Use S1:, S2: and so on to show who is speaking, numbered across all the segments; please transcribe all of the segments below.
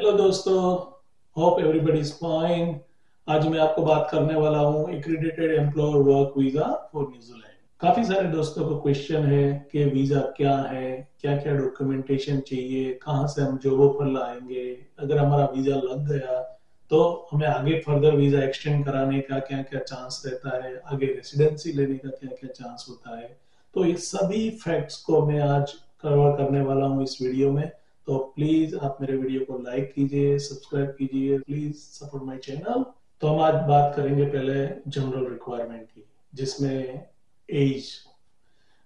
S1: Hello दोस्तों, hope everybody is fine. आज मैं आपको बात करने वाला हूँ accredited employer work visa for New Zealand. काफी सारे दोस्तों को क्वेश्चन है कि वीजा क्या है, क्या क्या डॉक्यूमेंटेशन चाहिए, कहाँ से हम जॉब ऑफर लाएंगे, अगर हमारा वीजा लग गया तो हमें आगे फर्दर वीजा एक्सटेंड कराने का क्या क्या चांस रहता है, आगे रेसिडेंसी लेने का क्या क्या चांस होता है। तो ये सभी फैक्ट्स को मैं आज कवर करने वाला हूँ इस वीडियो में। तो प्लीज आप मेरे वीडियो को लाइक कीजिए, सब्सक्राइब कीजिए, प्लीज सपोर्ट माय चैनल। तो हम आज बात करेंगे पहले जनरल रिक्वायरमेंट की, जिसमें एज,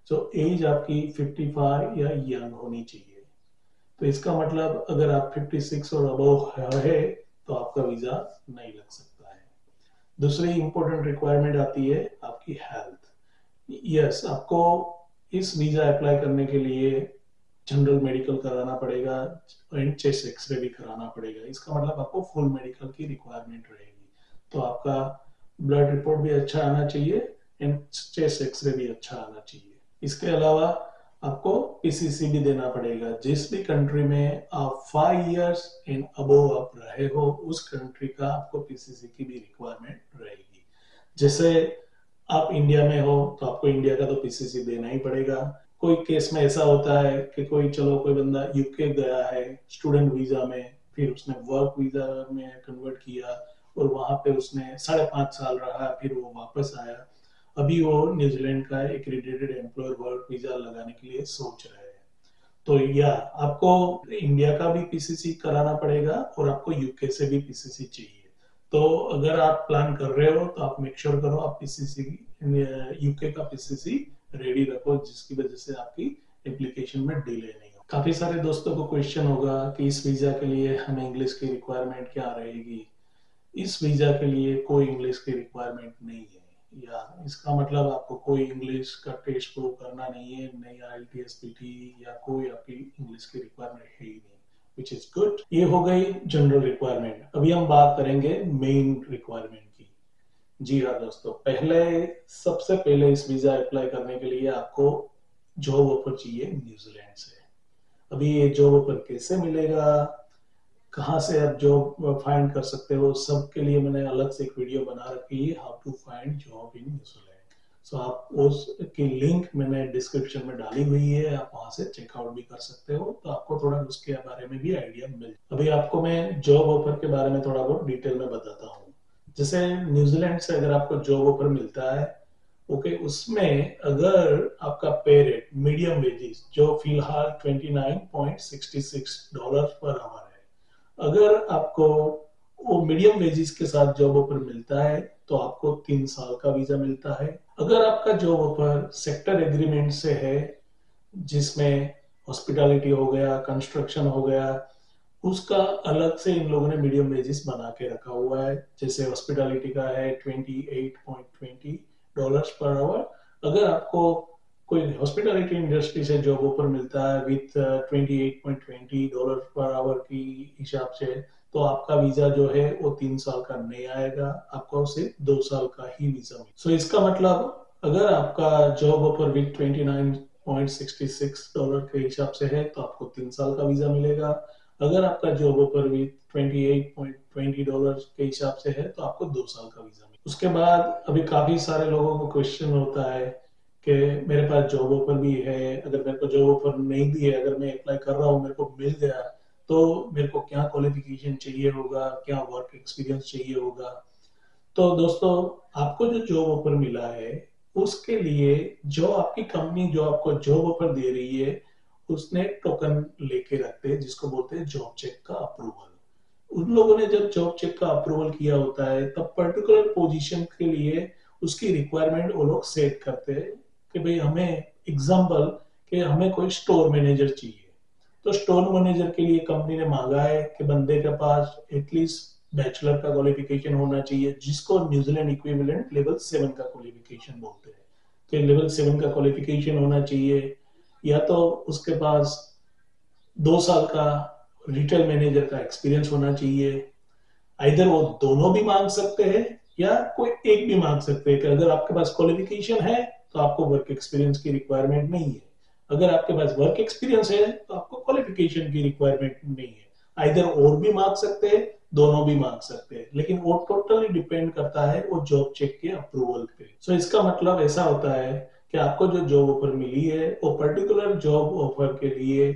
S1: जो एज आपकी 55 या यंग होनी चाहिए। तो इसका मतलब अगर आप 56 और अबव है तो आपका वीजा नहीं लग सकता है। दूसरी इंपॉर्टेंट रिक्वायरमेंट आती है आपकी हेल्थ। यस, आपको इस वीजा अप्लाई करने के लिए जनरल मेडिकल कराना पड़ेगा एंड चेस्ट एक्सरे भी कराना पड़ेगा। इसका मतलब आपको फुल मेडिकल की रिक्वायरमेंट रहेगी। तो आपका ब्लड रिपोर्ट भी अच्छा आना चाहिए एंड चेस्ट एक्सरे भी अच्छा आना चाहिए। इसके अलावा आपको पीसीसी भी देना पड़ेगा। जिस भी कंट्री में आप 5 इयर्स एंड अबोव आप रहे हो, उस कंट्री का आपको पीसीसी की भी रिक्वायरमेंट रहेगी। जैसे आप इंडिया में हो तो आपको इंडिया का तो पीसीसी देना ही पड़ेगा। कोई केस में ऐसा होता है कि कोई बंदा यूके गया है स्टूडेंट वीजा में, फिर उसने वर्क वीजा में कन्वर्ट किया और वहां पे उसने 5.5 साल रहा, फिर वो वापस आया। अभी वो न्यूजीलैंड का एक्रीडेटेड एम्प्लॉयर वर्क वीजा लगाने के लिए सोच रहे हैं। तो या आपको इंडिया का भी पीसीसी कराना पड़ेगा और आपको यूके से भी पीसीसी चाहिए। तो अगर आप प्लान कर रहे हो तो आप मेक श्योर करो आप पीसीसी, यूके का पीसीसी रेडी रखो, जिसकी वजह से आपकी एप्लीकेशन में डिले नहीं हो। काफी सारे दोस्तों को क्वेश्चन होगा कि इस वीजा के लिए हमें इंग्लिश की रिक्वायरमेंट क्या रहेगी। इस वीजा के लिए कोई इंग्लिश की रिक्वायरमेंट नहीं है, या इसका मतलब आपको कोई इंग्लिश का टेस्ट प्रूव करना नहीं है, नहीं आईएलटीएस पीटी या कोई आपकी इंग्लिश की रिक्वायरमेंट है ही नहीं, विच इज गुड। ये हो गई जनरल रिक्वायरमेंट। अभी हम बात करेंगे मेन रिक्वायरमेंट की। जी हाँ दोस्तों, सबसे पहले इस वीजा अप्लाई करने के लिए आपको जॉब ऑफर चाहिए न्यूजीलैंड से। अभी ये जॉब ऑफर कैसे मिलेगा, कहाँ से आप जॉब फाइंड कर सकते हो, सबके लिए मैंने अलग से एक वीडियो बना रखी है, how to find job in New Zealand. सो आप उसकी लिंक मैंने डिस्क्रिप्शन में डाली हुई है, आप वहां से चेकआउट भी कर सकते हो, तो आपको थोड़ा उसके बारे में भी आइडिया मिल। अभी आपको मैं जॉब ऑफर के बारे में थोड़ा बहुत डिटेल में बताता हूँ। जैसे न्यूजीलैंड से अगर आपको जॉब ऑफर मिलता है, ओके, उसमें अगर आपका पे रेट मीडियम वेजेस जो फिलहाल $29.66 पर आवर है, अगर आपको वो मीडियम वेजेस के साथ जॉब ऑफर मिलता है तो आपको 3 साल का वीजा मिलता है। अगर आपका जॉब ऑफर सेक्टर एग्रीमेंट से है, जिसमें हॉस्पिटैलिटी हो गया, कंस्ट्रक्शन हो गया, उसका अलग से इन लोगों ने मीडियम वेजेस बना के रखा हुआ है। जैसे हॉस्पिटैलिटी का है $28.20 पर आवर। अगर आपको कोई हॉस्पिटैलिटी इंडस्ट्री से जॉब ऑफर मिलता है विथ $28.20 पर आवर की हिसाब से, तो आपका वीजा जो है वो 3 साल का नहीं आएगा, आपको सिर्फ 2 साल का ही वीजा मिलेगा। सो इसका मतलब अगर आपका जॉब ऑफर विथ $29.66 के हिसाब से है तो आपको 3 साल का वीजा मिलेगा। अगर आपका जॉब ऑफर विथ $28.20 के हिसाब से है तो आपको 2 साल का वीजा मिलेगा। उसके बाद अभी काफी सारे लोगों को क्वेश्चन होता है कि मेरे पास जॉब ऑफर भी है, अगर मेरे को जॉब ऑफर नहीं भी है, अगर मैं अप्लाई कर रहा हूँ मेरे को मिल गया, तो मेरे को क्या क्वालिफिकेशन चाहिए होगा, क्या वर्क एक्सपीरियंस चाहिए होगा। तो दोस्तों, आपको जो जॉब ऑफर मिला है उसके लिए जो आपकी कंपनी जो आपको जॉब ऑफर दे रही है, उसने टोकन लेके रखते हैं जिसको बोलते हैं जॉब चेक का अप्रूवल। उन लोगों ने जब जॉब चेक का अप्रूवल किया होता है तब पर्टिकुलर पोजीशन के लिए उसकी रिक्वायरमेंट वो लोग सेट करते हैं कि भाई हमें एग्जांपल कि हमें कोई स्टोर मैनेजर चाहिए, तो स्टोर मैनेजर के लिए कंपनी ने मांगा है कि बंदे के पास एटलीस्ट बैचलर का क्वालिफिकेशन होना चाहिए, जिसको न्यूजीलैंड इक्विवेलेंट लेवल 7 का क्वालिफिकेशन बोलते हैं। कि लेवल 7 का क्वालिफिकेशन होना चाहिए, या तो उसके पास 2 साल का रिटेल मैनेजर का एक्सपीरियंस होना चाहिए। इधर वो दोनों भी मांग सकते हैं या कोई एक भी मांग सकते हैं कि अगर आपके पास क्वालिफिकेशन है तो आपको वर्क एक्सपीरियंस की रिक्वायरमेंट नहीं है, अगर आपके पास वर्क एक्सपीरियंस है तो आपको क्वालिफिकेशन की रिक्वायरमेंट नहीं है। आइदर और भी मांग सकते हैं, दोनों भी मांग सकते हैं, लेकिन वो टोटली डिपेंड करता है वो जॉब चेक के अप्रूवल पे। सो इसका मतलब ऐसा होता है कि आपको जो जॉब ऑफर मिली है वो पर्टिकुलर जॉब ऑफर के लिए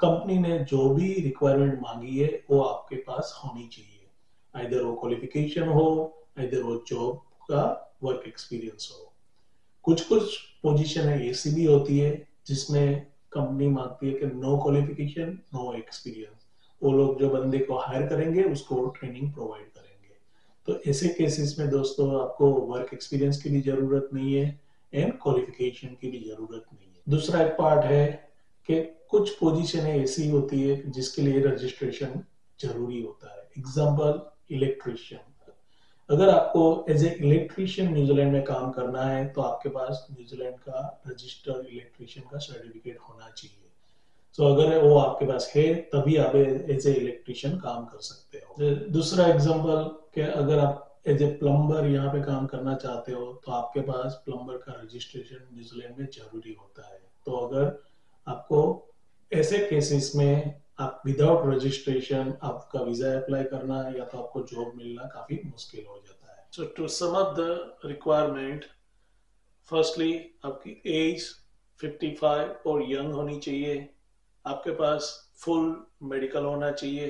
S1: कंपनी ने जो भी रिक्वायरमेंट मांगी है वो आपके पास होनी चाहिए। आइदर वो क्वालिफिकेशन हो, आइदर वो जॉब का वर्क एक्सपीरियंस हो। कुछ कुछ पोजीशन है ऐसी भी होती है जिसमें कंपनी मांगती है कि नो क्वालिफिकेशन नो एक्सपीरियंस, वो लोग जो बंदे को हायर करेंगे उसको ट्रेनिंग प्रोवाइड करेंगे। तो ऐसे केसेस में दोस्तों आपको वर्क एक्सपीरियंस की भी जरूरत नहीं है एंड क्वालिफिकेशन की भी जरूरत नहीं है। दूसरा एक पार्ट है कि कुछ पोजीशन ऐसी होती है जिसके लिए रजिस्ट्रेशन जरूरी होता है। Example electrician. अगर आपको एज ए इलेक्ट्रिशियन न्यूजीलैंड में काम करना है तो आपके पास न्यूजीलैंड का रजिस्टर्ड इलेक्ट्रिशियन का सर्टिफिकेट होना चाहिए। तो अगर वो आपके पास है तभी आप एज ए इलेक्ट्रिशियन काम कर सकते हो। दूसरा एग्जांपल कि अगर आप एज ए प्लम्बर यहाँ पे काम करना चाहते हो तो आपके पास प्लम्बर का रजिस्ट्रेशन न्यूजीलैंड में जरूरी होता है। तो अगर आपको ऐसे केसेस में आप विदाउट रजिस्ट्रेशन आपका वीजा अप्लाई करना है या तो आपको जॉब मिलना काफी मुश्किल हो जाता है। So to sum up the requirement, firstly आपकी एज 55 और यंग होनी चाहिए, आपके पास फुल मेडिकल होना चाहिए,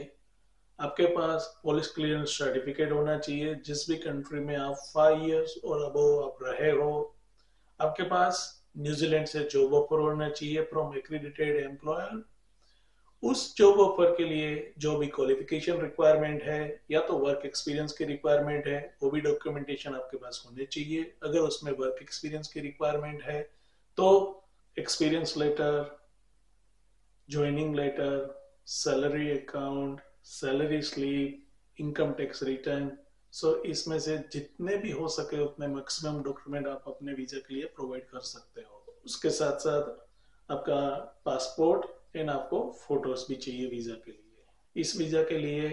S1: आपके पास पुलिस क्लियरेंस सर्टिफिकेट होना चाहिए जिस भी कंट्री में आप 5 इयर्स और अबव आप रहे हो, आपके पास न्यूजीलैंड से जॉब ऑफर होना चाहिए फ्रॉम एक्रीडिटेड एम्प्लॉयर। उस जॉब ऑफर के लिए जो भी क्वालिफिकेशन रिक्वायरमेंट है या तो वर्क एक्सपीरियंस की रिक्वायरमेंट है वो भी डॉक्यूमेंटेशन आपके पास होने चाहिए। अगर उसमें वर्क एक्सपीरियंस की रिक्वायरमेंट है तो experience letter, joining letter, salary account, salary slip, income tax return. So इसमें से जितने भी हो सके उतने मैक्सिमम डॉक्यूमेंट आप अपने वीजा के लिए प्रोवाइड कर सकते हो। उसके साथ साथ आपका पासपोर्ट एंड आपको फोटोज भी चाहिए वीजा के लिए। इस वीजा के लिए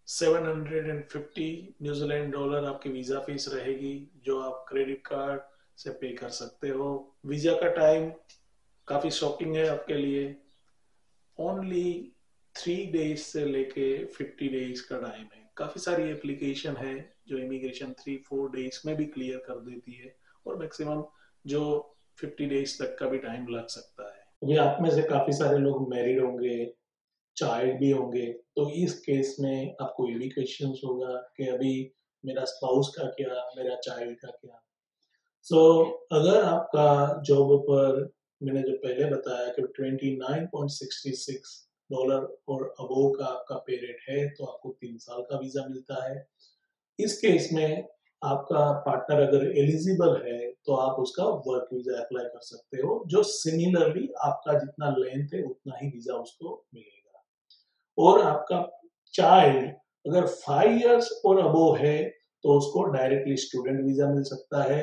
S1: 750 न्यूजीलैंड डॉलर आपकी वीजा फीस रहेगी जो आप क्रेडिट कार्ड से पे कर सकते हो। वीजा का टाइम काफी शॉकिंग है आपके लिए, ओनली 3 डेज से लेके 50 डेज का टाइम है। काफी सारी एप्लीकेशन है जो इमिग्रेशन 3-4 डेज में भी क्लियर कर देती है और मैक्सिमम जो 50 डेज तक का भी टाइम लग सकता है। अभी आप में से काफी सारे लोग मैरिड होंगे, चाइल्ड भी होंगे, तो इस केस में आपको ये भी क्वेश्चन होगा कि अभी मेरा स्पाउस का क्या, मेरा चाइल्ड का क्या। सो अगर आपका जॉब पर मैंने जो पहले बताया कि 29.66 डॉलर और अबोव का आपका पे रेट है तो आपको 3 साल का वीजा मिलता है। इस केस में आपका पार्टनर अगर एलिजिबल है तो आप उसका वर्क वीजा अप्लाई कर सकते हो जो सिमिलरली आपका जितना लेंथ है उतना ही वीजा उसको मिलेगा। और आपका चाइल्ड अगर 5 इयर्स और अबोव है तो उसको डायरेक्टली स्टूडेंट वीजा मिल सकता है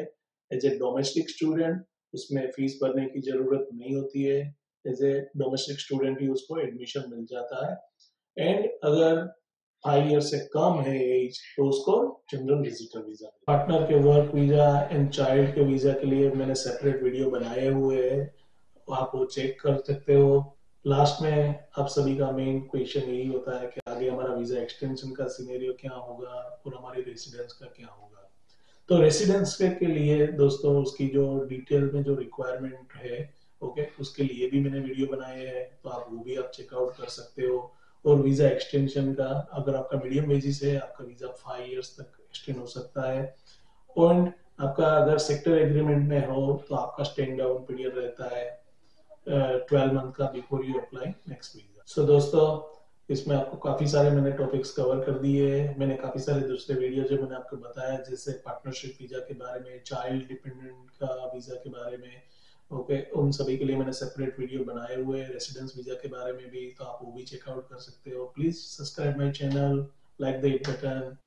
S1: एज ए डोमेस्टिक स्टूडेंट। उसमें फीस भरने की जरूरत नहीं होती है, एज ए डोमेस्टिक स्टूडेंट ही उसको एडमिशन मिल जाता है। एंड अगर 5 ईयर से कम है एज तो उसको जनरल विजिटर वीजा। पार्टनर के वर्क वीजा एंड चाइल्ड के वीजा के लिए मैंने सेपरेट वीडियो बनाए हुए हैं, आप वो चेक कर सकते हो। लास्ट में आप सभी का मेन क्वेश्चन यही होता है कि आगे हमारा वीजा एक्सटेंशन का सिनेरियो क्या होगा और हमारी रेसिडेंस का क्या होगा। तो रेसिडेंस के लिए दोस्तों उसकी जो डिटेल में जो रिक्वायरमेंट है ओके उसके लिए भी मैंने वीडियो बनाए हैं तो आप वो भी आप चेकआउट कर सकते हो। और वीजा एक्सटेंशन का अगर आपका मीडियम वेजिस है आपका वीजा 5 इयर्स तक एक्सटेंड हो सकता है। और आपका अगर सेक्टर एग्रीमेंट में हो तो आपका स्टैंड डाउन पीरियड रहता है 12 मंथ का before you apply next visa. So दोस्तों इसमें आपको काफी सारे मैंने टॉपिक्स कवर कर दिए हैं। मैंने काफी सारे दूसरे वीडियो जो मैंने आपको बताया जैसे पार्टनरशिप वीजा के बारे में, चाइल्ड डिपेंडेंट का वीजा के बारे में ओके उन सभी के लिए मैंने सेपरेट वीडियो बनाए हुए हैं। रेसिडेंस वीजा के बारे में भी तो आप वो भी चेकआउट कर सकते हो। Please subscribe my channel, like the button.